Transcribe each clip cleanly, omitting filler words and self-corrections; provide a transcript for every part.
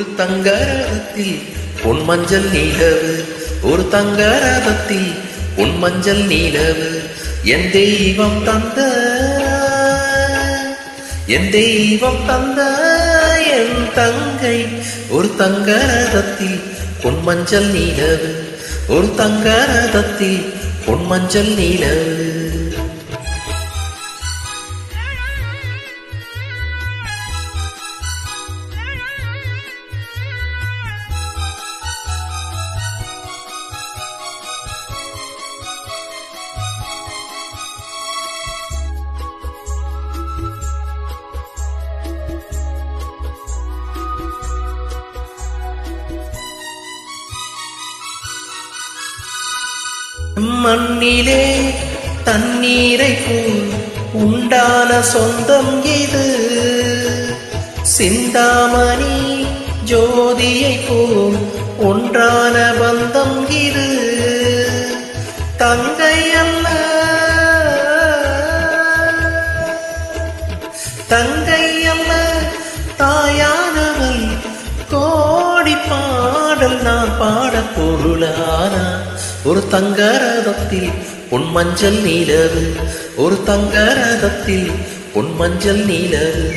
ஒரு தங்கரதத்தில் பொன் மஞ்சள் நீலவு, ஒரு தங்கரதத்தில் பொன் மஞ்சள் நீலவு. என் தெய்வம் தந்த, என் தெய்வம் தந்த என் தங்கை ஒரு தங்கரதத்தில் பொன் மஞ்சள் நீலவு, ஒரு தங்கரதத்தில் பொன் மஞ்சள் நீலவு. மண்ணிலே தண்ணீரை போல் உண்டான சொந்தம் இது, சிந்தாமணி ஜோதியை போல் ஒன்றான பந்தம் இது. தங்கை அல்ல, தங்கை அல்ல தாயானவள், கோடி பாடல் நான் பாட பொருளானா. ஒரு தங்கரதத்தில் பொன் மஞ்சள் நீலவு, ஒரு தங்கரதத்தில் பொன் மஞ்சள் நீலவு.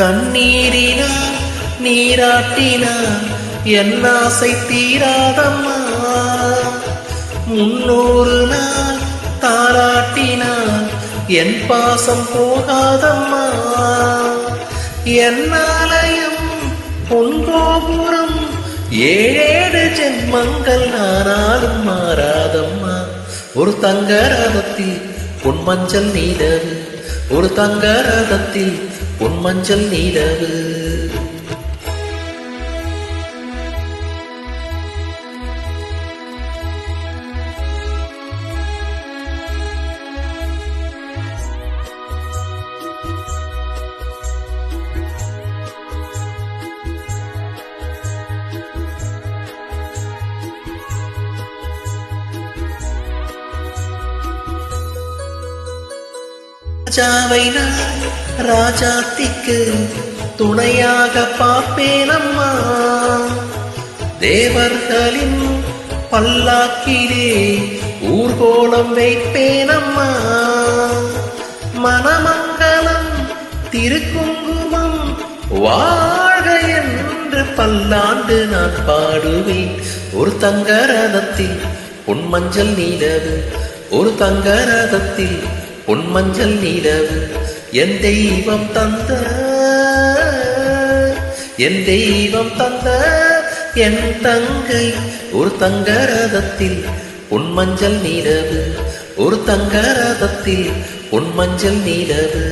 கண்ணீரினா நீராட்டினா என் ஆசை தீராதம்மா, 300 நாள் தாராட்டினான் என் பாசம் போகாதம்மா. என் ஆலயம் பொன்கோபுரம் 7 ஜென்மங்கள் ஆனாலும் மாறாதம்மா. ஒரு தங்கரதத்தில் பொன் மஞ்சள் நீலவு, ஒரு தங்கரதத்தில் பொன் மஞ்சள் நீலவு. ராஜாவை நான் ராஜாத்திக்கு துணையாக பார்ப்பேனம்மா, தேவர்களின் பல்லாக்கிலே ஊர்கோலம் வைப்பேனம்மா. மணமங்கலம் திருக்குங்குமம் வாழ்க என்று பல்லாண்டு நான் பாடுவேன். ஒரு தங்கரதத்தில் பொன் மஞ்சள் நீலவு, ஒரு தங்கரதத்தில் பொன் மஞ்சள் நீலவு. என் தெய்வம் தந்த, என் தெய்வம் தந்த என் தங்கை ஒரு தங்கரதத்தில் பொன் மஞ்சள் நீலவு, ஒரு தங்கரதத்தில் பொன் மஞ்சள் நீலவு.